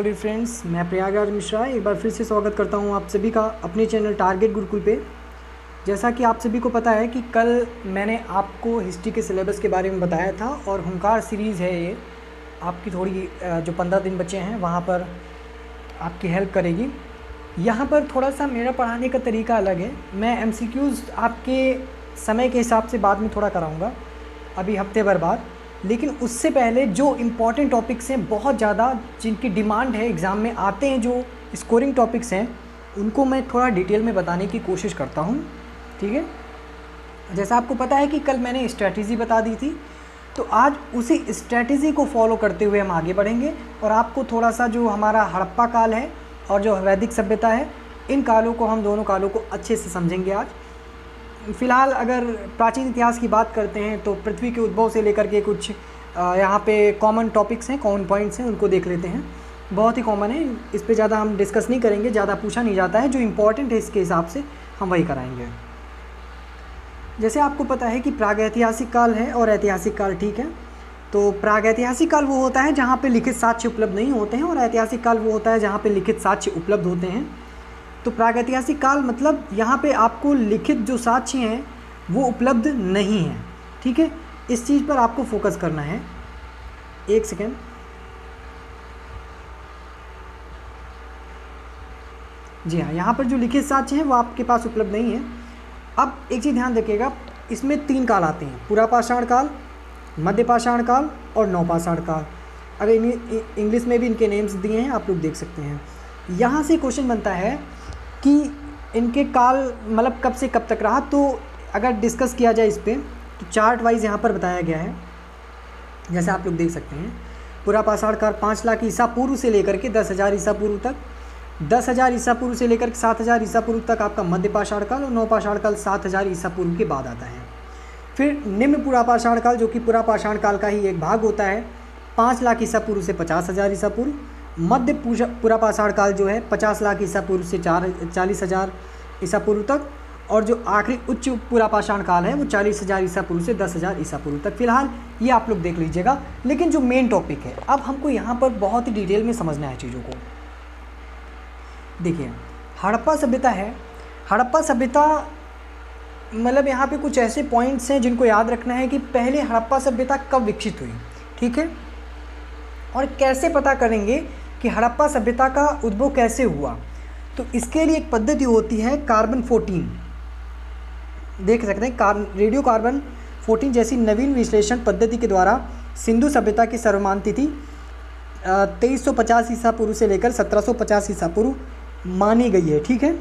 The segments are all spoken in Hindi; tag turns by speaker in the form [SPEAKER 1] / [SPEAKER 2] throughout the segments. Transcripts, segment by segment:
[SPEAKER 1] डियर फ्रेंड्स, मैं प्रयागराज मिश्रा एक बार फिर से स्वागत करता हूं आप सभी का अपने चैनल टारगेट गुरुकुल पे। जैसा कि आप सभी को पता है कि कल मैंने आपको हिस्ट्री के सिलेबस के बारे में बताया था और हुंकार सीरीज़ है ये आपकी थोड़ी जो 15 दिन बचे हैं वहाँ पर आपकी हेल्प करेगी। यहाँ पर थोड़ा सा मेरा पढ़ाने का तरीका अलग है। मैं MCQs आपके समय के हिसाब से बाद में थोड़ा कराऊँगा, अभी हफ्ते भर बाद। लेकिन उससे पहले जो इम्पॉर्टेंट टॉपिक्स हैं बहुत ज़्यादा, जिनकी डिमांड है एग्ज़ाम में आते हैं, जो स्कोरिंग टॉपिक्स हैं, उनको मैं थोड़ा डिटेल में बताने की कोशिश करता हूँ। ठीक है, जैसा आपको पता है कि कल मैंने स्ट्रैटेजी बता दी थी, तो आज उसी स्ट्रैटेजी को फॉलो करते हुए हम आगे बढ़ेंगे और आपको थोड़ा सा जो हमारा हड़प्पा काल है और जो वैदिक सभ्यता है, इन कालों को, हम दोनों कालों को अच्छे से समझेंगे आज। फ़िलहाल अगर प्राचीन इतिहास की बात करते हैं तो पृथ्वी के उद्भव से लेकर के कुछ यहाँ पे कॉमन टॉपिक्स हैं, कॉमन पॉइंट्स हैं, उनको देख लेते हैं। बहुत ही कॉमन है, इस पे ज़्यादा हम डिस्कस नहीं करेंगे, ज़्यादा पूछा नहीं जाता है। जो इम्पोर्टेंट है इसके हिसाब से हम वही कराएंगे। जैसे आपको पता है कि प्रागैतिहासिक काल है और ऐतिहासिक काल, ठीक है। तो प्रागैतिहासिक काल वो होता है जहाँ पे लिखित साक्ष्य उपलब्ध नहीं होते हैं और ऐतिहासिक काल वो होता है जहाँ पे लिखित साक्ष्य उपलब्ध होते हैं। तो प्रागैतिहासिक काल मतलब यहाँ पे आपको लिखित जो साक्ष्य हैं वो उपलब्ध नहीं हैं, ठीक है। इस चीज़ पर आपको फोकस करना है। एक सेकेंड, जी हाँ, यहाँ पर जो लिखित साक्ष्य हैं वो आपके पास उपलब्ध नहीं है। अब एक चीज़ ध्यान रखिएगा, इसमें 3 काल आते हैं: पुरापाषाण काल, मध्यपाषाण काल और नवपाषाण काल। अगर इंग्लिश में भी इनके नेम्स दिए हैं, आप लोग देख सकते हैं। यहाँ से क्वेश्चन बनता है कि इनके काल मतलब कब से कब तक रहा। तो अगर डिस्कस किया जाए इस पर, तो चार्ट वाइज यहाँ पर बताया गया है, जैसे आप लोग देख सकते हैं। पुरापाषाण काल 5 लाख ईसा पूर्व से लेकर के 10,000 ईसा पूर्व तक, 10,000 ईसा पूर्व से लेकर 7,000 ईसा पूर्व तक आपका मध्यपाषाण काल, और नवपाषाण काल 7,000 ईसा पूर्व के बाद आता है। फिर निम्न पुरापाषाण काल, जो कि पुरापाषाण काल का ही एक भाग होता है, 5 लाख ईसा पूर्व से 50,000 ईसा पूर्व। मध्य पुरापाषाण काल जो है 50 लाख ईसा पूर्व से 40,000 ईसा पूर्व तक, और जो आखिरी उच्च पुरापाषाण काल है वो 40,000 ईसा पूर्व से 10,000 ईसा पूर्व तक। फिलहाल ये आप लोग देख लीजिएगा। लेकिन जो मेन टॉपिक है, अब हमको यहाँ पर बहुत ही डिटेल में समझना है चीज़ों को। देखिए, हड़प्पा सभ्यता है। हड़प्पा सभ्यता मतलब यहाँ पे कुछ ऐसे पॉइंट्स हैं जिनको याद रखना है कि पहले हड़प्पा सभ्यता कब विकसित हुई, ठीक है, और कैसे पता करेंगे कि हड़प्पा सभ्यता का उद्भव कैसे हुआ। तो इसके लिए एक पद्धति होती है कार्बन 14, देख सकते हैं। रेडियो कार्बन 14 जैसी नवीन विश्लेषण पद्धति के द्वारा सिंधु सभ्यता की सर्वमान्य तिथि 2350 ईसा पूर्व से लेकर 1750 ईसा पूर्व मानी गई है, ठीक है।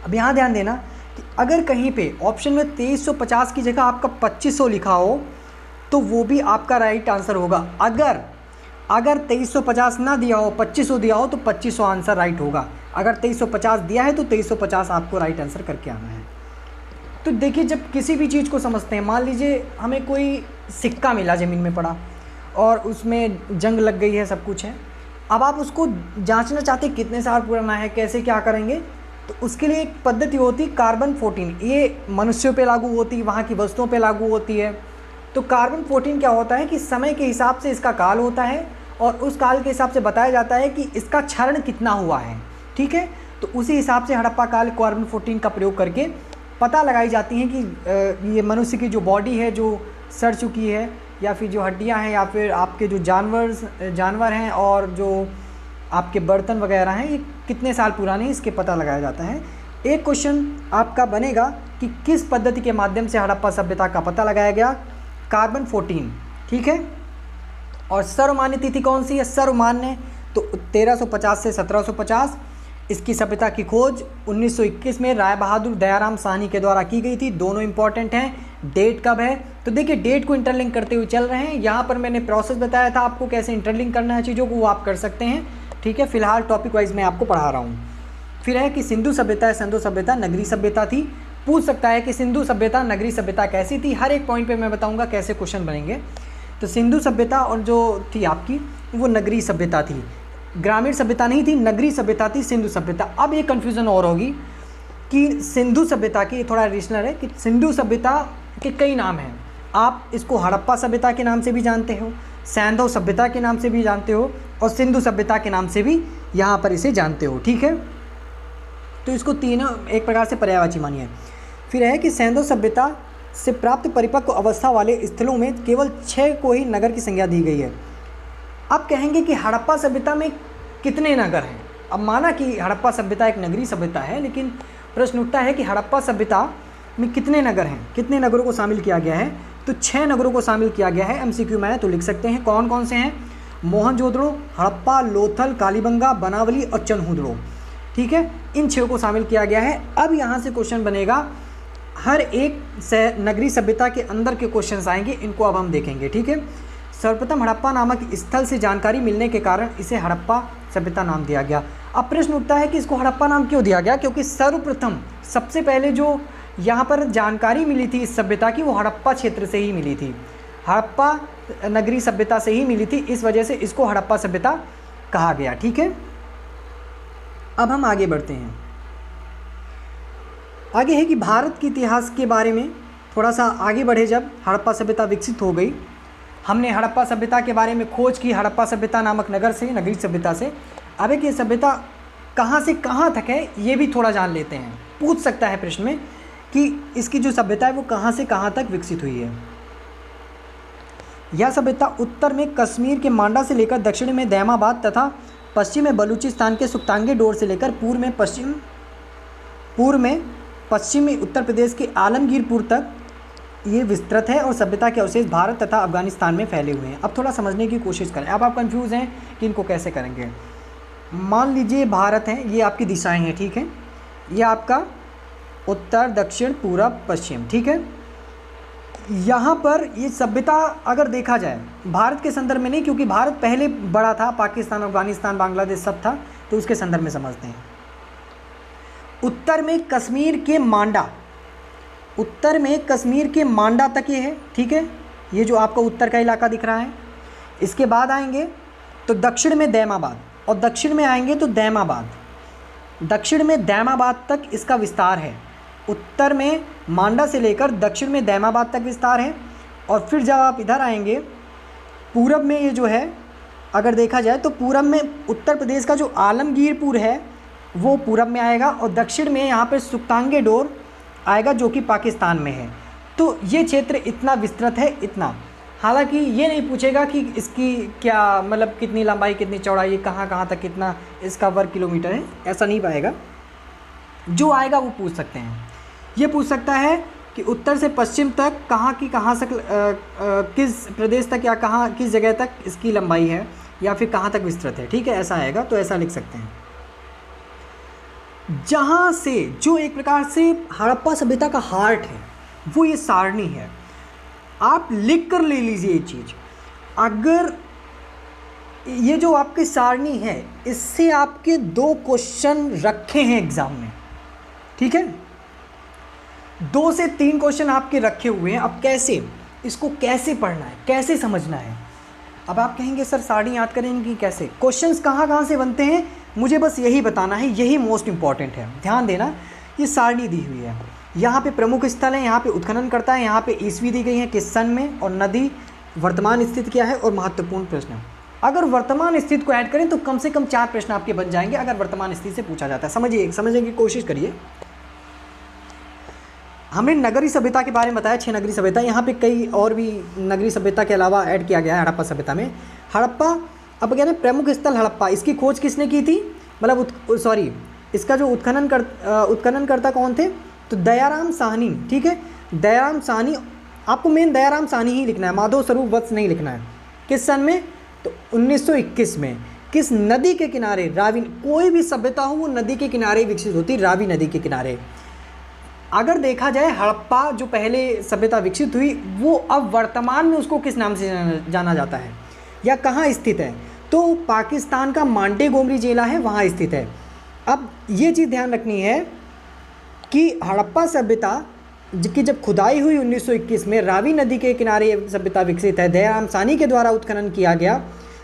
[SPEAKER 1] अब यहाँ ध्यान देना कि अगर कहीं पे ऑप्शन में 2350 की जगह आपका 2500 लिखा हो तो वो भी आपका राइट आंसर होगा। अगर 2350 ना दिया हो, 2500 दिया हो, तो 2500 आंसर राइट होगा। अगर 2350 दिया है तो 2350 आपको राइट आंसर करके आना है। तो देखिए, जब किसी भी चीज़ को समझते हैं, मान लीजिए हमें कोई सिक्का मिला ज़मीन में पड़ा और उसमें जंग लग गई है, सब कुछ है। अब आप उसको जांचना चाहते हैं कितने साल पुराना है, कैसे क्या करेंगे, तो उसके लिए एक पद्धति होती है कार्बन 14। ये मनुष्यों पे लागू होती है, वहाँ की वस्तुओं पे लागू होती है। तो कार्बन 14 क्या होता है कि समय के हिसाब से इसका काल होता है और उस काल के हिसाब से बताया जाता है कि इसका क्षरण कितना हुआ है, ठीक है। तो उसी हिसाब से हड़प्पा काल कार्बन 14 का प्रयोग करके पता लगाई जाती हैं कि ये मनुष्य की जो बॉडी है जो सड़ चुकी है, या फिर जो हड्डियां हैं, या फिर आपके जो जानवर हैं और जो आपके बर्तन वगैरह हैं, ये कितने साल पुराने हैं, इसके पता लगाया जाता है। एक क्वेश्चन आपका बनेगा कि किस पद्धति के माध्यम से हड़प्पा सभ्यता का पता लगाया गया, कार्बन 14, ठीक है। और सर्वमान्य तिथि कौन सी है, सर्वमान्य, तो 1350 से 1750। इसकी सभ्यता की खोज 1921 में राय बहादुर दयाराम साहनी के द्वारा की गई थी। दोनों इंपॉर्टेंट हैं। डेट कब है, तो देखिए डेट को इंटरलिंक करते हुए चल रहे हैं। यहाँ पर मैंने प्रोसेस बताया था आपको कैसे इंटरलिंक करना है चीज़ों को, वो आप कर सकते हैं, ठीक है। फिलहाल टॉपिक वाइज मैं आपको पढ़ा रहा हूँ। फिर है कि सिंधु सभ्यता है। सिंधु सभ्यता नगरी सभ्यता थी। पूछ सकता है कि सिंधु सभ्यता नगरी सभ्यता कैसी थी, हर एक पॉइंट पे मैं बताऊंगा कैसे क्वेश्चन बनेंगे। तो सिंधु सभ्यता और जो थी आपकी वो नगरी सभ्यता थी, ग्रामीण सभ्यता नहीं थी, नगरी सभ्यता थी सिंधु सभ्यता। अब ये कन्फ्यूज़न और होगी कि सिंधु सभ्यता की, थोड़ा एडिशनल है कि सिंधु सभ्यता के कई नाम हैं। आप इसको हड़प्पा सभ्यता के नाम से भी जानते हो, सैंधव सभ्यता के नाम से भी जानते हो, और सिंधु सभ्यता के नाम से भी यहाँ पर इसे जानते हो, ठीक है। तो इसको तीनों एक प्रकार से पर्यायवाची मानिए। फिर है कि सिंधु सभ्यता से प्राप्त परिपक्व अवस्था वाले स्थलों में केवल 6 को ही नगर की संज्ञा दी गई है। अब कहेंगे कि हड़प्पा सभ्यता में कितने नगर हैं। अब माना कि हड़प्पा सभ्यता एक नगरीय सभ्यता है, लेकिन प्रश्न उठता है कि हड़प्पा सभ्यता में कितने नगर हैं, कितने नगरों को शामिल किया गया है। तो 6 नगरों को शामिल किया गया है। MCQ में तो लिख सकते हैं कौन कौन से हैं। मोहनजोदड़ो, हड़प्पा, लोथल, कालीबंगा, बनावली और चनहुदड़ो, ठीक है। इन 6 को शामिल किया गया है। अब यहाँ से क्वेश्चन बनेगा, हर एक नगरीय सभ्यता के अंदर के क्वेश्चन आएंगे, इनको अब हम देखेंगे, ठीक है। सर्वप्रथम हड़प्पा नामक स्थल से जानकारी मिलने के कारण इसे हड़प्पा सभ्यता नाम दिया गया। अब प्रश्न उठता है कि इसको हड़प्पा नाम क्यों दिया गया, क्योंकि सर्वप्रथम सबसे पहले जो यहाँ पर जानकारी मिली थी इस सभ्यता की वो हड़प्पा क्षेत्र से ही मिली थी, हड़प्पा नगरीय सभ्यता से ही मिली थी, इस वजह से इसको हड़प्पा सभ्यता कहा गया, ठीक है। अब हम आगे बढ़ते हैं। आगे है कि भारत के इतिहास के बारे में थोड़ा सा आगे बढ़े। जब हड़प्पा सभ्यता विकसित हो गई, हमने हड़प्पा सभ्यता के बारे में खोज की हड़प्पा सभ्यता नामक नगर से, नगरीय सभ्यता से। अब एक ये सभ्यता कहाँ से कहाँ तक है ये भी थोड़ा जान लेते हैं। पूछ सकता है प्रश्न में कि इसकी जो सभ्यता है वो कहाँ से कहाँ तक विकसित हुई है। यह सभ्यता उत्तर में कश्मीर के मांडा से लेकर दक्षिण में दैमाबाद तथा पश्चिम में बलूचिस्तान के सुक्तांगे डोर से लेकर पूर्व में पश्चिमी उत्तर प्रदेश के आलमगीरपुर तक ये विस्तृत है और सभ्यता के अवशेष भारत तथा अफगानिस्तान में फैले हुए हैं। अब थोड़ा समझने की कोशिश करें। अब आप कंफ्यूज हैं कि इनको कैसे करेंगे। मान लीजिए भारत है, ये आपकी दिशाएं हैं, ठीक है। ये आपका उत्तर, दक्षिण, पूरब, पश्चिम, ठीक है। यहाँ पर ये सभ्यता अगर देखा जाए भारत के संदर्भ में नहीं, क्योंकि भारत पहले बड़ा था, पाकिस्तान, अफगानिस्तान, बांग्लादेश सब था, तो उसके संदर्भ में समझते हैं। उत्तर में कश्मीर के मांडा, उत्तर में कश्मीर के मांडा तक ये है, ठीक है। ये जो आपका उत्तर का इलाका दिख रहा है। इसके बाद आएंगे तो दक्षिण में दैमाबाद, और दक्षिण में आएंगे तो दैमाबाद, दक्षिण में दैमाबाद तक इसका विस्तार है। उत्तर में मांडा से लेकर दक्षिण में दैमाबाद तक विस्तार है। और फिर जब आप इधर आएंगे पूरब में, ये जो है अगर देखा जाए तो पूरब में उत्तर प्रदेश का जो आलमगीरपुर है वो पूरब में आएगा, और दक्षिण में यहाँ पे सुक्तांगे डोर आएगा जो कि पाकिस्तान में है। तो ये क्षेत्र इतना विस्तृत है, इतना। हालांकि ये नहीं पूछेगा कि इसकी क्या मतलब कितनी लंबाई, कितनी चौड़ाई, कहाँ कहाँ तक कितना इसका वर्ग किलोमीटर है, ऐसा नहीं पाएगा। जो आएगा वो पूछ सकते हैं। ये पूछ सकता है कि उत्तर से पश्चिम तक कहाँ की कहाँ तक किस प्रदेश तक या कहाँ किस जगह तक इसकी लंबाई है, या फिर कहाँ तक विस्तृत है, ठीक है। ऐसा आएगा तो ऐसा लिख सकते हैं। जहाँ से जो एक प्रकार से हड़प्पा सभ्यता का हार्ट है वो ये सारणी है। आप लिख कर ले लीजिए ये चीज़। अगर ये जो आपकी सारणी है इससे आपके 2 क्वेश्चन रखे हैं एग्जाम में, ठीक है। 2 से 3 क्वेश्चन आपके रखे हुए हैं। अब कैसे इसको कैसे पढ़ना है, कैसे समझना है। अब आप कहेंगे सर सारणी याद करेंगे कैसे, क्वेश्चंस कहाँ कहाँ से बनते हैं, मुझे बस यही बताना है, यही मोस्ट इंपॉर्टेंट है। ध्यान देना, ये सारणी दी हुई है। यहाँ पे प्रमुख स्थल है, यहाँ पे उत्खनन करता है, यहाँ पे ईस्वी दी गई है किस सन में, और नदी वर्तमान स्थिति क्या है, और महत्वपूर्ण प्रश्न। अगर वर्तमान स्थिति को ऐड करें तो कम से कम 4 प्रश्न आपके बन जाएंगे अगर वर्तमान स्थिति से पूछा जाता है। समझने की कोशिश करिए। हमने नगरीय सभ्यता के बारे में बताया, 6 नगरीय सभ्यता। यहाँ पे कई और भी नगरीय सभ्यता के अलावा ऐड किया गया है हड़प्पा सभ्यता में। हड़प्पा, अब कह रहे हैं प्रमुख स्थल हड़प्पा, इसकी खोज किसने की थी, मतलब इसका जो उत्खननकर्ता कौन थे, तो दयाराम साहनी, ठीक है। दयाराम साहनी, आपको मेन दयाराम साहनी ही लिखना है, माधव स्वरूप वत्स नहीं लिखना है। किस सन में, तो 1921 में। किस नदी के किनारे, रावी। कोई भी सभ्यता हो वो नदी के किनारे विकसित होती, रावी नदी के किनारे। अगर देखा जाए हड़प्पा जो पहले सभ्यता विकसित हुई वो अब वर्तमान में उसको किस नाम से जाना जाता है या कहाँ स्थित है, तो पाकिस्तान का मांटेगोमरी जिला है, वहाँ स्थित है। अब ये चीज़ ध्यान रखनी है कि हड़प्पा सभ्यता की जब खुदाई हुई 1921 में, रावी नदी के किनारे सभ्यता विकसित है, दयाराम साहनी के द्वारा उत्खनन किया गया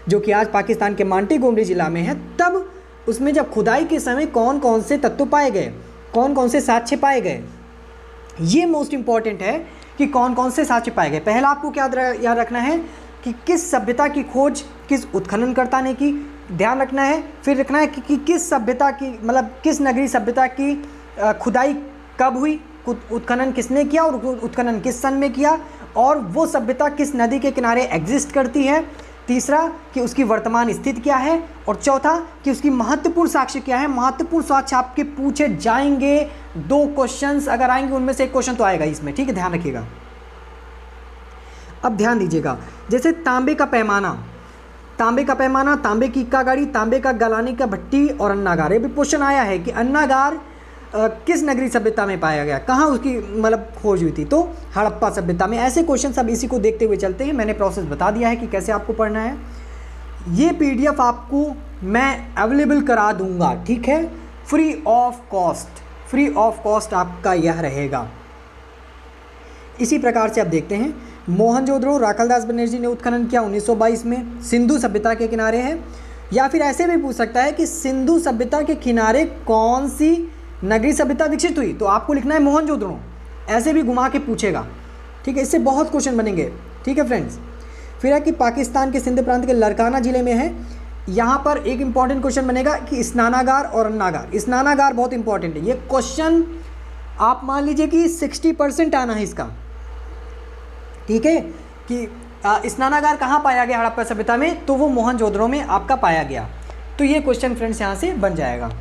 [SPEAKER 1] जो कि आज पाकिस्तान के मांटेगोमरी जिला में है। तब उसमें जब खुदाई के समय कौन कौन से तत्व पाए गए, कौन कौन से साक्ष्य पाए गए, ये मोस्ट इंपॉर्टेंट है कि कौन कौन से साक्ष्य पाए गए। पहला आपको क्या याद रखना है, कि किस सभ्यता की खोज किस उत्खननकर्ता ने की, ध्यान रखना है। फिर रखना है कि किस सभ्यता की मतलब किस नगरीय सभ्यता की खुदाई कब हुई, उत्खनन किसने किया और उत्खनन किस सन में किया, और वो सभ्यता किस नदी के किनारे एग्जिस्ट करती है। तीसरा कि उसकी वर्तमान स्थिति क्या है, और चौथा कि उसकी महत्वपूर्ण साक्ष्य क्या है। महत्वपूर्ण साक्ष्य आपके पूछे जाएंगे, 2 क्वेश्चंस अगर आएंगे उनमें से एक क्वेश्चन तो आएगा इसमें, ठीक है, ध्यान रखिएगा। अब ध्यान दीजिएगा, जैसे तांबे का पैमाना, तांबे की इक्का गाड़ी, तांबे का गलाने का भट्टी और अन्नागार। ये भी क्वेश्चन आया है कि अन्नागार किस नगरीय सभ्यता में पाया गया, कहाँ उसकी मतलब खोज हुई थी, तो हड़प्पा सभ्यता में। ऐसे क्वेश्चन सब इसी को देखते हुए चलते हैं। मैंने प्रोसेस बता दिया है कि कैसे आपको पढ़ना है। ये PDF आपको मैं अवेलेबल करा दूंगा, ठीक है, फ्री ऑफ कॉस्ट आपका यह रहेगा। इसी प्रकार से आप देखते हैं मोहनजोदड़ो राखलदास बनर्जी ने उत्खनन किया 1922 में, सिंधु सभ्यता के किनारे है। या फिर ऐसे भी पूछ सकता है कि सिंधु सभ्यता के किनारे कौन सी नगरीय सभ्यता विकसित हुई, तो आपको लिखना है मोहनजोदड़ो। ऐसे भी घुमा के पूछेगा, ठीक है, इससे बहुत क्वेश्चन बनेंगे, ठीक है फ्रेंड्स। फिर है कि पाकिस्तान के सिंध प्रांत के लरकाना ज़िले में है। यहाँ पर एक इंपॉर्टेंट क्वेश्चन बनेगा कि स्नानागार और अन्नागार। स्नानागार बहुत इंपॉर्टेंट है, ये क्वेश्चन आप मान लीजिए कि 60% आना है इसका, ठीक है, कि स्नानागार कहाँ पाया गया हड़प्पा सभ्यता में, तो वो मोहनजोदड़ो में आपका पाया गया। तो ये क्वेश्चन फ्रेंड्स यहाँ से बन जाएगा।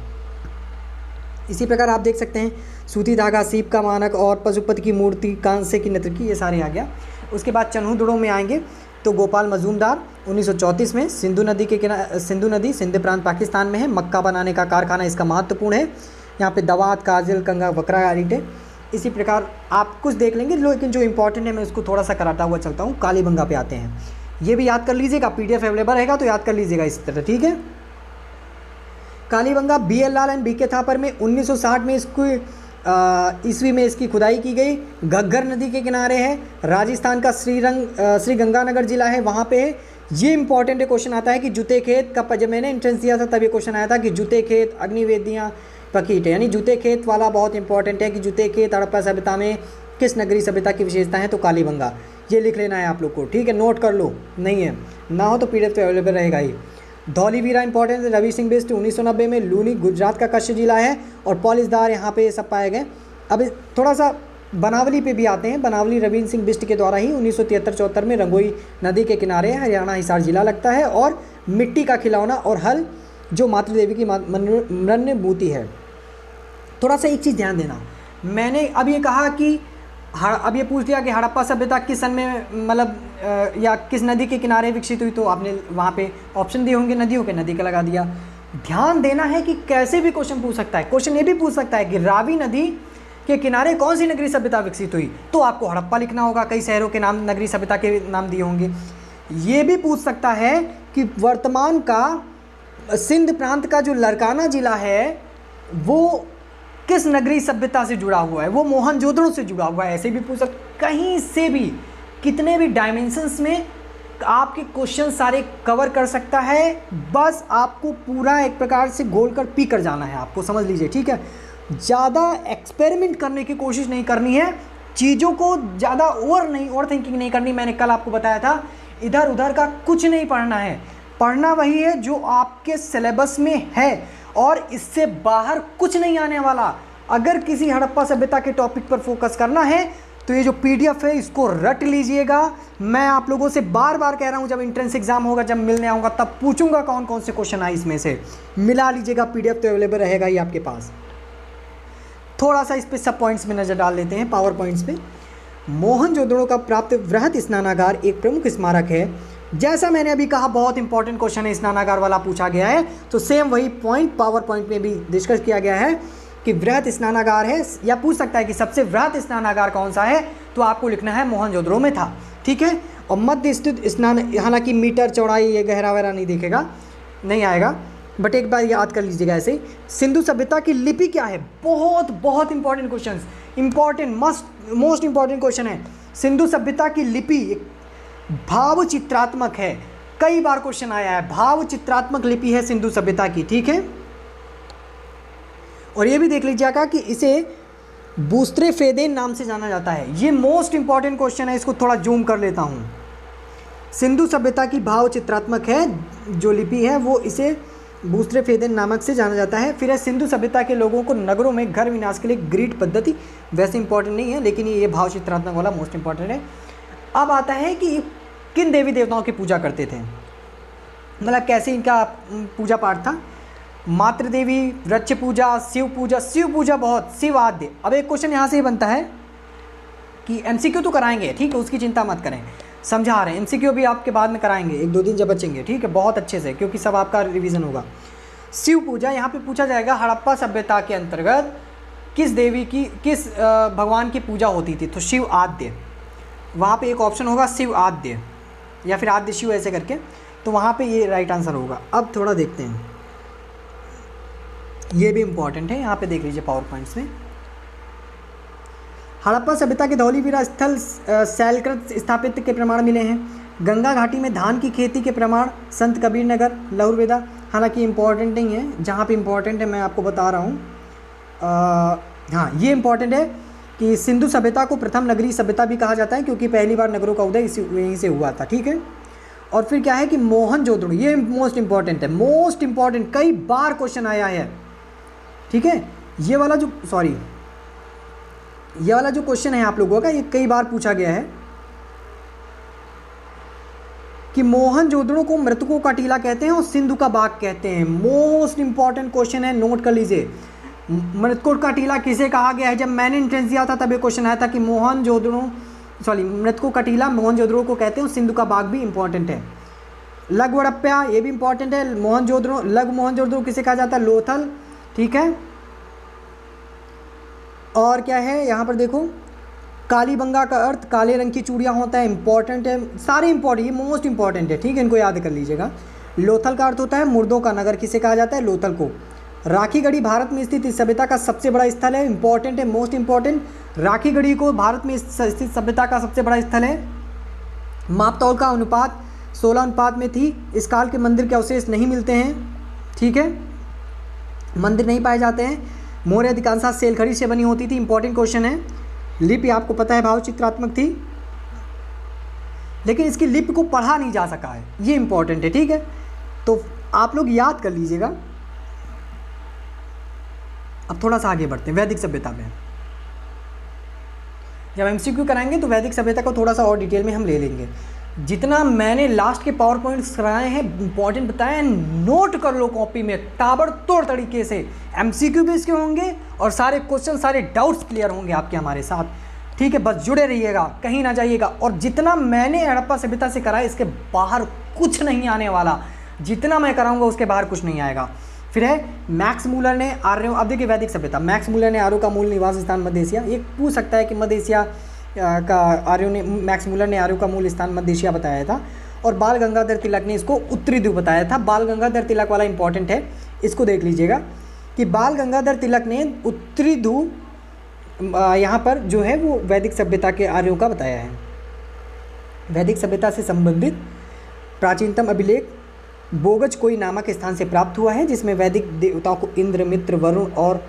[SPEAKER 1] इसी प्रकार आप देख सकते हैं सूती धागा, सीप का मानक और पशुपति की मूर्ति, कांसे की नृत्य की, ये सारे आ गया। उसके बाद चन्हुदड़ों में आएंगे तो गोपाल मजूमदार 1934 में, सिंधु नदी सिंध प्रांत पाकिस्तान में है। मक्का बनाने का कारखाना इसका महत्वपूर्ण है। यहाँ पे दवात, काजल, कंगा, वकरा आरिट है। इसी प्रकार आप कुछ देख लेंगे, लेकिन जो इंपॉर्टेंट है मैं उसको थोड़ा सा कराता हुआ चलता हूँ। कालीबंगा पे आते हैं, ये भी याद कर लीजिएगा, PDF अवेलेबल रहेगा तो याद कर लीजिएगा इस तरह, ठीक है। Kalibangan BL Lal and BK Thapar में 1960 में इसको ईस्वी में इसकी खुदाई की गई। घग्गर नदी के किनारे है। राजस्थान का श्री गंगानगर जिला है, वहाँ पे है। ये इंपॉर्टेंट क्वेश्चन आता है कि जूते खेत का, जब मैंने एंट्रेंस दिया था तब ये क्वेश्चन आया था कि जूते खेत, अग्निवेदियाँ, पकीट है, यानी जूते खेत वाला बहुत इंपॉर्टेंट है कि जूते खेत हड़प्पा सभ्यता में किस नगरीय सभ्यता की विशेषता है, तो कालीबंगा। ये लिख लेना है आप लोग को, ठीक है, नोट कर लो, नहीं है ना हो तो PDF पे अवेलेबल रहेगा ही। धौलीवीरा इंपॉर्टेंट है, रवि सिंह बिस्ट 1990 में। लूनी गुजरात का कच्छ जिला है, और पॉलिसदार यहाँ पे सब पाए गए। अब थोड़ा सा बनावली पे भी आते हैं। बनावली रवीन सिंह बिस्ट के द्वारा ही 1973-74 में रंगोई नदी के किनारे हरियाणा हिसार जिला लगता है। और मिट्टी का खिलौना और हल जो मातृ देवी की मनोरण्य है। थोड़ा सा एक चीज़ ध्यान देना, मैंने अब ये कहा कि अब ये पूछ लिया कि हड़प्पा सभ्यता किस सन में मतलब या किस नदी के किनारे विकसित हुई, तो आपने वहाँ पे ऑप्शन दिए होंगे नदियों के, नदी का लगा दिया। ध्यान देना है कि कैसे भी क्वेश्चन पूछ सकता है। क्वेश्चन ये भी पूछ सकता है कि रावी नदी के किनारे कौन सी नगरीय सभ्यता विकसित हुई, तो आपको हड़प्पा लिखना होगा। कई शहरों के नाम नगरीय सभ्यता के नाम दिए होंगे। ये भी पूछ सकता है कि वर्तमान का सिंध प्रांत का जो लरकाना जिला है वो किस नगरीय सभ्यता से जुड़ा हुआ है, वो मोहनजोदड़ो से जुड़ा हुआ है। ऐसे भी पूछ सकते, कहीं से भी कितने भी डायमेंशंस में आपके क्वेश्चन सारे कवर कर सकता है। बस आपको पूरा एक प्रकार से गोल कर पी कर जाना है, आपको समझ लीजिए, ठीक है। ज़्यादा एक्सपेरिमेंट करने की कोशिश नहीं करनी है, चीज़ों को ज़्यादा ओवर थिंकिंग नहीं करनी। मैंने कल आपको बताया था, इधर उधर का कुछ नहीं पढ़ना है, पढ़ना वही है जो आपके सिलेबस में है, और इससे बाहर कुछ नहीं आने वाला। अगर किसी हड़प्पा सभ्यता के टॉपिक पर फोकस करना है तो ये जो PDF है इसको रट लीजिएगा। मैं आप लोगों से बार बार कह रहा हूँ, जब एंट्रेंस एग्जाम होगा, जब मिलने आऊँगा तब पूछूंगा कौन कौन से क्वेश्चन आए, इसमें से मिला लीजिएगा। PDF तो अवेलेबल रहेगा ही आपके पास। थोड़ा सा इस पर सब पॉइंट्स में नज़र डाल लेते हैं, पावर पॉइंट्स पे। मोहनजोदड़ो का प्राप्त वृहत स्नानागार एक प्रमुख स्मारक है। जैसा मैंने अभी कहा, बहुत इंपॉर्टेंट क्वेश्चन है, स्नानागार वाला पूछा गया है, तो सेम वही पॉइंट पावर पॉइंट में भी डिस्कस किया गया है कि वृहत स्नानागार है, या पूछ सकता है कि सबसे वृहत स्नानागार कौन सा है, तो आपको लिखना है मोहनजोदड़ो में था, ठीक है। और मध्य स्थित स्नान, हालांकि मीटर चौड़ाई ये गहरा वगैरह नहीं दिखेगा, नहीं आएगा, बट एक बार याद कर लीजिएगा ऐसे। सिंधु सभ्यता की लिपि क्या है, बहुत बहुत important question, important most important question है। सिंधु सभ्यता की लिपि भाव चित्रात्मक है, कई बार क्वेश्चन आया है। भाव चित्रात्मक लिपि है सिंधु सभ्यता की, ठीक है। और ये भी देख लीजिएगा कि इसे बूस्त्रे फेदेन नाम से जाना जाता है। ये मोस्ट इंपॉर्टेंट क्वेश्चन है, इसको थोड़ा जूम कर लेता हूँ। सिंधु सभ्यता की भाव चित्रात्मक है जो लिपि है वो इसे बूस्ट्रे फेदेन नामक से जाना जाता है। फिर है सिंधु सभ्यता के लोगों को नगरों में घर विनाश के लिए ग्रीड पद्धति, वैसे इंपॉर्टेंट नहीं है लेकिन ये भाव चित्रात्मक वाला मोस्ट इंपॉर्टेंट है। अब आता है कि किन देवी देवताओं की पूजा करते थे, मतलब कैसे इनका पूजा पाठ था। मातृदेवी, वृक्ष पूजा, शिव पूजा, शिव पूजा बहुत, शिव आद्य। अब एक क्वेश्चन यहाँ से ही बनता है कि एमसीक्यू तो कराएंगे, ठीक है, उसकी चिंता मत करें, समझा रहे हैं। एमसीक्यू भी आपके बाद में कराएंगे 1-2 दिन जब बचेंगे, ठीक है, बहुत अच्छे से, क्योंकि सब आपका रिवीजन होगा। शिव पूजा यहाँ पे पूछा जाएगा हड़प्पा सभ्यता के अंतर्गत किस देवी की, किस भगवान की पूजा होती थी, तो शिव आद्य। वहाँ पे एक ऑप्शन होगा शिव आद्य या फिर आद्य शिव ऐसे करके, तो वहाँ पे ये राइट आंसर होगा। अब थोड़ा देखते हैं, ये भी इम्पॉर्टेंट है, यहाँ पे देख लीजिए पावर पॉइंट्स में। हड़प्पा सभ्यता के धौलीवीरा स्थल शैलकृत स्थापित के प्रमाण मिले हैं। गंगा घाटी में धान की खेती के प्रमाण संत कबीर नगर, लहुरवेदा। हालांकि इम्पॉर्टेंट नहीं है, जहाँ पे इम्पॉर्टेंट है मैं आपको बता रहा हूँ। हाँ, ये इम्पॉर्टेंट है कि सिंधु सभ्यता को प्रथम नगरीय सभ्यता भी कहा जाता है क्योंकि पहली बार नगरों का उदय यहीं से हुआ था, ठीक है। और फिर क्या है कि मोहनजोदड़ो, ये मोस्ट इंपॉर्टेंट है, मोस्ट इंपॉर्टेंट, कई बार क्वेश्चन आया है, ठीक है। ये वाला जो क्वेश्चन है आप लोगों का, ये कई बार पूछा गया है कि मोहनजोदड़ो को मृतकों का टीला कहते हैं और सिंधु का बाग कहते हैं। मोस्ट इंपॉर्टेंट क्वेश्चन है, नोट कर लीजिए। मृतकों का टीला किसे कहा गया है? जब मैंने एंट्रेंस दिया था तब ये क्वेश्चन आया था कि मृतकों का टीला मोहनजोदड़ो को कहते हैं और सिंधु का बाग भी इंपॉर्टेंट है। लघु हड़प्पा, ये भी इंपॉर्टेंट है। लघु मोहनजोदड़ो किसे कहा जाता है? लोथल, ठीक है। और क्या है यहाँ पर देखो, कालीबंगा का अर्थ काले रंग की चूड़ियाँ होता है, इंपॉर्टेंट है, सारे इंपॉर्टेंट, ये मोस्ट इंपॉर्टेंट है, ठीक है, इनको याद कर लीजिएगा। लोथल का अर्थ होता है मुर्दों का नगर, किसे कहा जाता है? लोथल को। राखीगढ़ी भारत में स्थित इस सभ्यता का सबसे बड़ा स्थल है, इंपॉर्टेंट है, मोस्ट इंपॉर्टेंट। राखीगढ़ी को भारत में स्थित सभ्यता का सबसे बड़ा स्थल है। मापतौल का अनुपात 16 अनुपात में थी। इस काल के मंदिर के अवशेष नहीं मिलते हैं, ठीक है, मंदिर नहीं पाए जाते हैं। मोहरें अधिकांशतः सेलखड़ी से बनी होती थी, इंपॉर्टेंट क्वेश्चन है। लिपि आपको पता है भाव चित्रात्मक थी, लेकिन इसकी लिपि को पढ़ा नहीं जा सका है, ये इंपॉर्टेंट है, ठीक है। तो आप लोग याद कर लीजिएगा। अब थोड़ा सा आगे बढ़ते हैं वैदिक सभ्यता में। जब एमसीक्यू कराएंगे तो वैदिक सभ्यता को थोड़ा सा और डिटेल में हम ले लेंगे। जितना मैंने लास्ट के पावर पॉइंट्स कराए हैं, इंपॉर्टेंट बताए हैं, नोट कर लो कॉपी में ताबड़तोड़ तरीके से। एमसीक्यू भी इसके होंगे और सारे क्वेश्चन, सारे डाउट्स क्लियर होंगे आपके हमारे साथ, ठीक है। बस जुड़े रहिएगा, कहीं ना जाइएगा। और जितना मैंने हड़प्पा सभ्यता से कराया, इसके बाहर कुछ नहीं आने वाला। जितना मैं कराऊंगा उसके बाहर कुछ नहीं आएगा। फिर है मैक्स मूलर ने आर्यों, अब देखिए वैदिक सभ्यता, मैक्स मूलर ने आर्यों का मूल निवास स्थान मध्य एशिया, ये पूछ सकता है कि मध्य एशिया का आर्यों ने, मैक्स मूलर ने आर्यों का मूल स्थान मध्य एशिया बताया था। और बाल गंगाधर तिलक ने इसको उत्तरी ध्रुव बताया था। बाल गंगाधर तिलक वाला इंपॉर्टेंट है, इसको देख लीजिएगा कि बाल गंगाधर तिलक ने उत्तरी ध्रुव यहाँ पर जो है वो वैदिक सभ्यता के आर्यों का बताया है। वैदिक सभ्यता से संबंधित प्राचीनतम अभिलेख बोगज कोई नामक स्थान से प्राप्त हुआ है, जिसमें वैदिक देवताओं को इंद्र, मित्र, वरुण और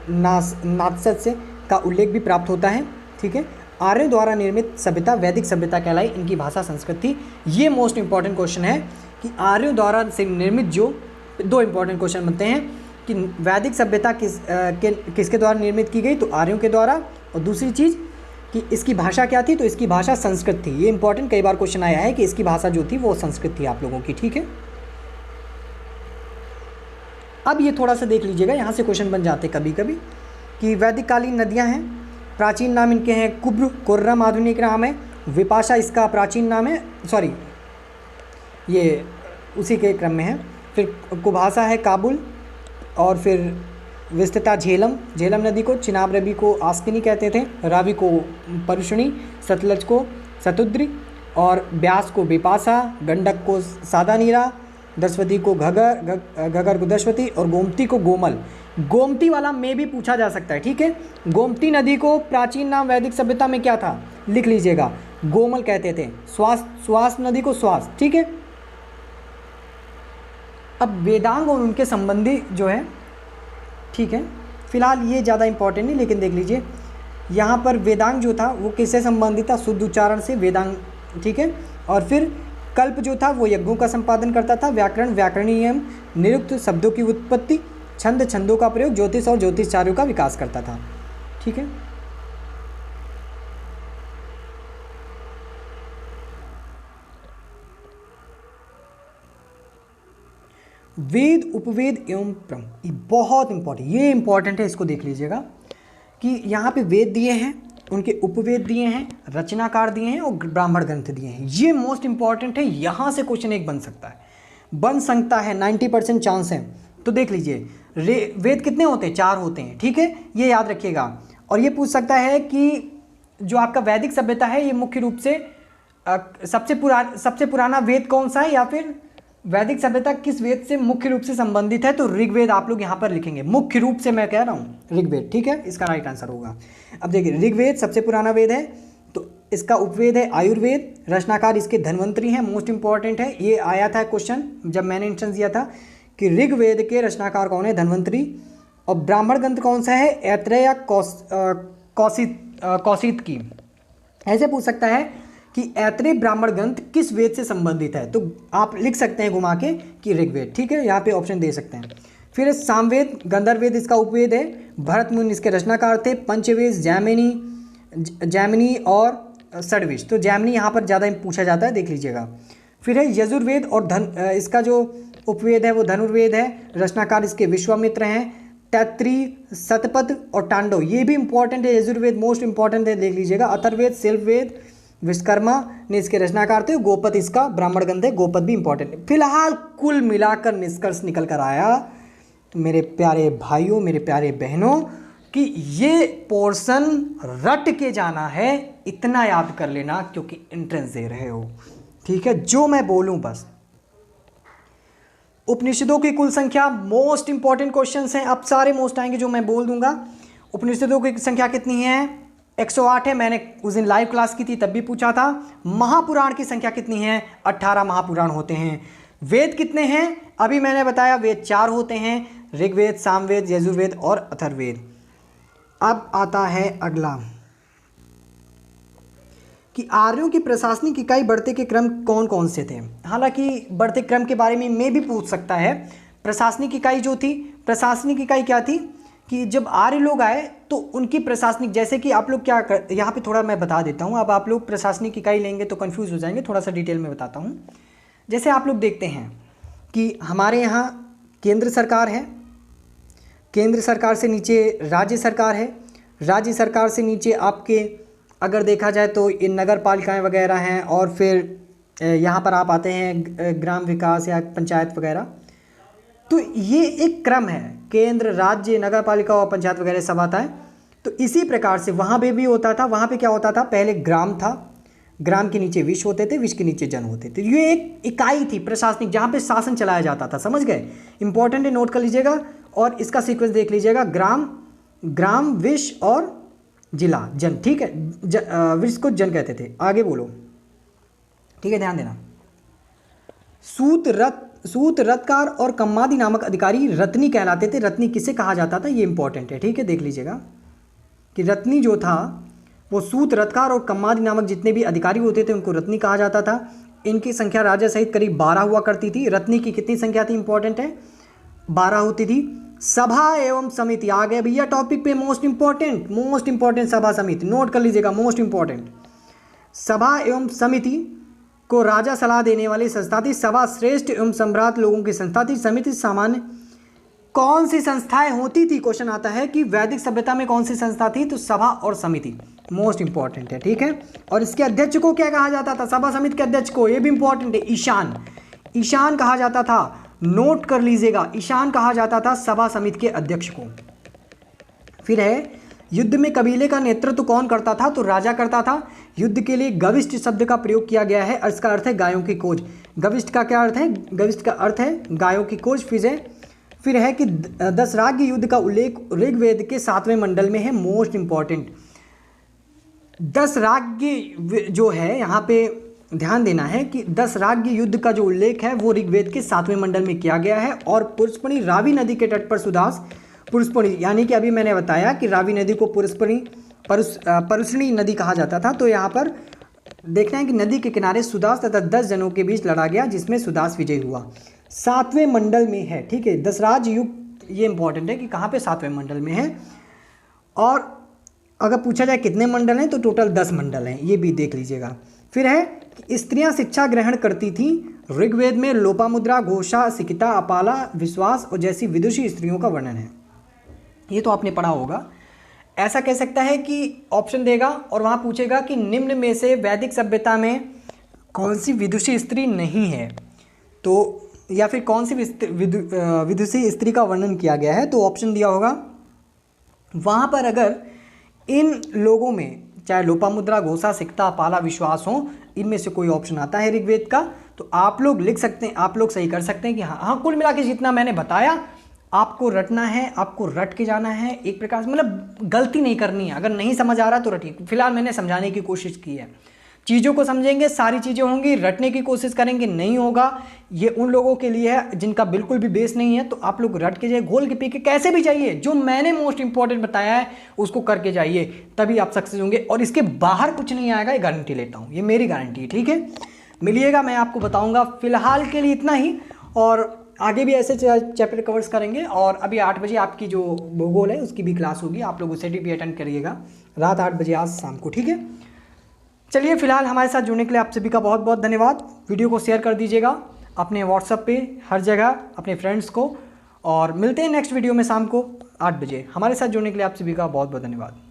[SPEAKER 1] नात्सत से का उल्लेख भी प्राप्त होता है, ठीक है। आर्यों द्वारा निर्मित सभ्यता वैदिक सभ्यता कहलाई, इनकी भाषा संस्कृत थी। ये मोस्ट इंपॉर्टेंट क्वेश्चन है कि आर्यों द्वारा से निर्मित जो दो इंपॉर्टेंट क्वेश्चन बनते हैं कि वैदिक सभ्यता किसके द्वारा निर्मित की गई, तो आर्यों के द्वारा। और दूसरी चीज़ कि इसकी भाषा क्या थी, तो इसकी भाषा संस्कृत थी। ये इंपॉर्टेंट कई बार क्वेश्चन आया है कि इसकी भाषा जो थी वो संस्कृत थी आप लोगों की, ठीक है। अब ये थोड़ा सा देख लीजिएगा, यहाँ से क्वेश्चन बन जाते कभी कभी कि वैदिक कालीन नदियाँ हैं, प्राचीन नाम इनके हैं कुब्र, कुर्रम आधुनिक नाम है, विपाशा इसका प्राचीन नाम है, सॉरी ये उसी के क्रम में है। फिर कुभाषा है काबुल, और फिर विस्तृता झेलम, झेलम नदी को चिनाब रवि को आस्किनी कहते थे, रावी को परुषणी, सतलज को सतुद्री, और ब्यास को बिपाशा, गंडक को सादानीरा, दशवती को घगर को दशवती, और गोमती को गोमल। गोमती वाला में भी पूछा जा सकता है, ठीक है। गोमती नदी को प्राचीन नाम वैदिक सभ्यता में क्या था, लिख लीजिएगा, गोमल कहते थे। स्वास नदी को स्वास, ठीक है। अब वेदांग और उनके संबंधी जो है, ठीक है, फिलहाल ये ज़्यादा इंपॉर्टेंट नहीं, लेकिन देख लीजिए यहाँ पर वेदांग जो था वो किससे संबंधित था, शुद्ध उच्चारण से वेदांग, ठीक है। और फिर कल्प जो था वो यज्ञों का संपादन करता था। व्याकरण व्याकरणीय नियम, निरुक्त शब्दों की उत्पत्ति, छंद छंदों का प्रयोग, ज्योतिष और ज्योतिषचार्यों का विकास करता था। ठीक है, वेद उपवेद एवं क्रम, ये बहुत इंपॉर्टेंट, ये इंपॉर्टेंट है, इसको देख लीजिएगा कि यहाँ पे वेद दिए हैं, उनके उपवेद दिए हैं, रचनाकार दिए हैं और ब्राह्मण ग्रंथ दिए हैं। ये मोस्ट इंपॉर्टेंट है, यहाँ से क्वेश्चन एक बन सकता है 90% चांस है। तो देख लीजिए वेद कितने होते हैं, 4 होते हैं। ठीक है, ये याद रखिएगा। और ये पूछ सकता है कि जो आपका वैदिक सभ्यता है ये मुख्य रूप से सबसे पुराना वेद कौन सा है, या फिर वैदिक सभ्यता किस वेद से मुख्य रूप से संबंधित है। तो ऋग्वेद आप लोग यहाँ पर लिखेंगे, मुख्य रूप से मैं कह रहा हूँ ऋग्वेद। ठीक है, इसका राइट आंसर होगा। अब देखिए ऋग्वेद सबसे पुराना वेद है, तो इसका उपवेद है आयुर्वेद, रचनाकार इसके धन्वंतरी हैं, मोस्ट इंपॉर्टेंट है। ये आया था क्वेश्चन जब मैंने इंस्टेंस दिया था कि ऋग्वेद के रचनाकार कौन है, धन्वंतरी। और ब्राह्मण ग्रंथ कौन सा है, ऐत्रेय या कौशिक की। ऐसे पूछ सकता है कि ऐत्रेय ब्राह्मण ग्रंथ किस वेद से संबंधित है, तो आप लिख सकते हैं घुमा के कि ऋग्वेद। ठीक है, यहाँ पे ऑप्शन दे सकते हैं। फिर सामवेद गंधर्ववेद इसका उपवेद है, भरत मुनि इसके रचनाकार थे। पंचवेद जैमिनी और षड्विश, तो जैमिनी यहाँ पर ज़्यादा पूछा जाता है, देख लीजिएगा। फिर है यजुर्वेद और इसका जो उपवेद है वो धनुर्वेद है, रचनाकार इसके विश्वामित्र हैं। तैत्तिरीय, शतपथ और टांडव, ये भी इंपॉर्टेंट है, यजुर्वेद मोस्ट इंपॉर्टेंट है, देख लीजिएगा। अथर्ववेद, शिल्पवेद, विश्वकर्मा ने इसके रचनाकार थे। गोपद इसका ब्राह्मण ग्रंथ है, गोपद भी इंपॉर्टेंट है। फिलहाल कुल मिलाकर निष्कर्ष निकल कर आया मेरे प्यारे भाइयों, मेरे प्यारे बहनों, कि ये पोर्शन रट के जाना है, इतना याद कर लेना क्योंकि एंट्रेंस दे रहे हो। ठीक है, जो मैं बोलूं बस। उपनिषदों की कुल संख्या, मोस्ट इंपॉर्टेंट क्वेश्चंस हैं, अब सारे मोस्ट आएंगे जो मैं बोल दूंगा। उपनिषदों की संख्या कितनी है, 108 है, मैंने उस दिन लाइव क्लास की थी तब भी पूछा था। महापुराण की संख्या कितनी है, 18 महापुराण होते हैं। वेद कितने हैं, अभी मैंने बताया वेद 4 होते हैं, ऋग्वेद, सामवेद, यजुर्वेद और अथर्ववेद। अब आता है अगला कि आर्यों की प्रशासनिक इकाई बढ़ते के क्रम कौन कौन से थे। हालांकि बढ़ते क्रम के बारे में भी पूछ सकता है। प्रशासनिक इकाई जो थी, प्रशासनिक इकाई क्या थी कि जब आर्य लोग आए तो उनकी प्रशासनिक, जैसे कि आप लोग क्या कर, यहाँ पे थोड़ा मैं बता देता हूँ। अब आप लोग प्रशासनिक इकाई लेंगे तो कंफ्यूज हो जाएंगे, थोड़ा सा डिटेल में बताता हूँ। जैसे आप लोग देखते हैं कि हमारे यहाँ केंद्र सरकार है, केंद्र सरकार से नीचे राज्य सरकार है, राज्य सरकार से नीचे आपके अगर देखा जाए तो ये नगर पालिकाएँ वगैरह हैं, और फिर यहाँ पर आप आते हैं ग्राम विकास या पंचायत वगैरह। तो ये एक क्रम है, केंद्र, राज्य, नगर पालिका और पंचायत वगैरह सब आता है। तो इसी प्रकार से वहाँ पे भी होता था। वहाँ पे क्या होता था, पहले ग्राम था, ग्राम के नीचे विश्व होते थे, विश्व के नीचे जन होते थे। ये एक इकाई थी प्रशासनिक जहाँ पे शासन चलाया जाता था, समझ गए। इंपॉर्टेंट है, नोट कर लीजिएगा और इसका सीक्वेंस देख लीजिएगा। ग्राम, विश्व और जिला, जन। ठीक है, विश्व को जन कहते थे। आगे बोलो, ठीक है, ध्यान देना। सूत, रथकार और कम्मादि नामक अधिकारी रत्नी कहलाते थे। रत्नी किसे कहा जाता था, ये इंपॉर्टेंट है। ठीक है, देख लीजिएगा कि रत्नी जो था वो सूत, रथकार और कम्मादि नामक जितने भी अधिकारी होते थे उनको रत्नी कहा जाता था। इनकी संख्या राजा सहित करीब 12 हुआ करती थी। रत्नी की कितनी संख्या थी, इंपॉर्टेंट है, 12 होती थी। सभा एवं समिति आ गए भैया टॉपिक पे, मोस्ट इंपॉर्टेंट सभा समिति, नोट कर लीजिएगा, मोस्ट इंपॉर्टेंट। सभा एवं समिति को राजा सलाह देने वाली संस्था थी। सभा श्रेष्ठ एवं सम्राट लोगों की संस्था थी। समिति सामान्य कौन सी संस्थाएं होती थी, क्वेश्चन आता है कि वैदिक सभ्यता में कौन सी संस्था थी, तो सभा और समिति, मोस्ट इंपॉर्टेंट है। ठीक है, और इसके अध्यक्ष को क्या कहा जाता था, सभा समिति के अध्यक्ष को, ये भी इंपॉर्टेंट है, ईशान कहा जाता था। नोट कर लीजिएगा, ईशान कहा जाता था सभा समिति के अध्यक्ष को। फिर है युद्ध में कबीले का नेतृत्व कौन करता था, तो राजा करता था। युद्ध के लिए गविष्ठ शब्द का प्रयोग किया गया है, इसका अर्थ है गायों की खोज। गविष्ठ का क्या अर्थ है, गविष्ठ का अर्थ है गायों की खोज। फिर है कि दशराज्य युद्ध का उल्लेख ऋग्वेद के 7वें मंडल में है, मोस्ट इंपॉर्टेंट। दशराज्य जो है यहाँ पे ध्यान देना है कि दशराज्य युद्ध का जो उल्लेख है वो ऋग्वेद के 7वें मंडल में किया गया है। और पुरुषपणी, रावी नदी के तट पर सुदास, पुरुषपणी यानी कि अभी मैंने बताया कि रावी नदी को पुरुषपणी, परुष्णी नदी कहा जाता था, तो यहाँ पर देखना है कि नदी के किनारे सुदास तथा 10 जनों के बीच लड़ा गया जिसमें सुदास विजयी हुआ। 7वें मंडल में है, ठीक है। दशराज युग, ये इंपॉर्टेंट है कि कहाँ पे 7वें मंडल में है। और अगर पूछा जाए कितने मंडल हैं तो टोटल 10 मंडल हैं, ये भी देख लीजिएगा। फिर है कि स्त्रियां शिक्षा ग्रहण करती थीं। ऋग्वेद में लोपामुद्रा, घोषा, सिकिता, अपाला, विश्वास और जैसी विदुषी स्त्रियों का वर्णन है। ये तो आपने पढ़ा होगा। ऐसा कह सकता है कि ऑप्शन देगा और वहाँ पूछेगा कि निम्न में से वैदिक सभ्यता में कौन सी विदुषी स्त्री नहीं है, तो या फिर कौन सी विदुषी स्त्री का वर्णन किया गया है, तो ऑप्शन दिया होगा वहाँ पर। अगर इन लोगों में चाहे लोपामुद्रा, घोषा, सिकता, पाला, विश्वास हो, इनमें से कोई ऑप्शन आता है ऋग्वेद का, तो आप लोग लिख सकते हैं, आप लोग सही कर सकते हैं कि हाँ कुल मिला के जितना मैंने बताया आपको रटना है, आपको रट के जाना है एक प्रकार से, मतलब गलती नहीं करनी है। अगर नहीं समझ आ रहा तो रटिए। फिलहाल मैंने समझाने की कोशिश की है, चीज़ों को समझेंगे, सारी चीज़ें होंगी, रटने की कोशिश करेंगे, नहीं होगा। ये उन लोगों के लिए है जिनका बिल्कुल भी बेस नहीं है, तो आप लोग रट के जाइए, घोल के पी के कैसे भी जाइए, जो मैंने मोस्ट इंपॉर्टेंट बताया है उसको करके जाइए, तभी आप सक्सेस होंगे। और इसके बाहर कुछ नहीं आएगा, ये गारंटी लेता हूँ, ये मेरी गारंटी है, ठीक है। मिलिएगा, मैं आपको बताऊँगा। फिलहाल के लिए इतना ही, और आगे भी ऐसे चैप्टर कवर्स करेंगे। और अभी 8 बजे आपकी जो भूगोल है उसकी भी क्लास होगी, आप लोग उसे भी अटेंड करिएगा रात 8 बजे आज शाम को, ठीक है। चलिए, फिलहाल हमारे साथ जुड़ने के लिए आप सभी का बहुत बहुत धन्यवाद। वीडियो को शेयर कर दीजिएगा अपने व्हाट्सएप पे, हर जगह अपने फ्रेंड्स को, और मिलते हैं नेक्स्ट वीडियो में शाम को 8 बजे। हमारे साथ जुड़ने के लिए आप सभी का बहुत बहुत धन्यवाद।